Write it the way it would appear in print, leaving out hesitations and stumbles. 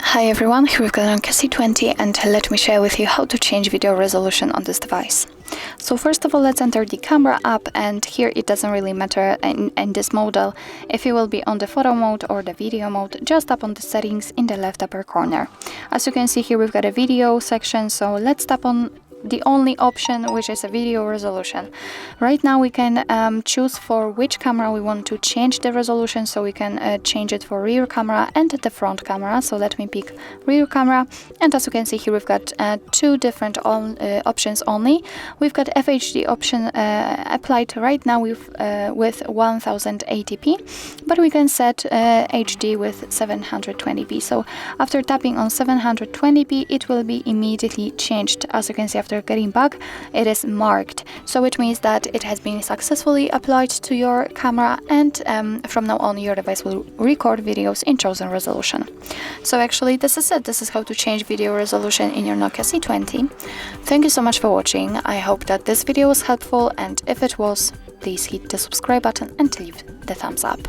Hi everyone, here we've got NOKIA C20 and let me share with you how to change video resolution on this device. So first of all, let's enter the camera app, and here it doesn't really matter in this model if you will be on the photo mode or the video mode. Just tap on the settings in the left upper corner. As you can see here, we've got a video section, so let's tap on the only option, which is a video resolution. Right now we can choose for which camera we want to change the resolution, so we can change it for rear camera and the front camera. So let me pick rear camera, and as you can see here, we've got two different options only. We've got FHD option applied right now with 1080p, but we can set HD with 720p. So after tapping on 720p, it will be immediately changed. As you can see, after getting back, it is marked, so it means that it has been successfully applied to your camera, and from now on your device will record videos in chosen resolution. So actually this is it. This is how to change video resolution in your NOKIA C20. Thank you so much for watching. I hope that this video was helpful, and if it was, please hit the subscribe button and leave the thumbs up.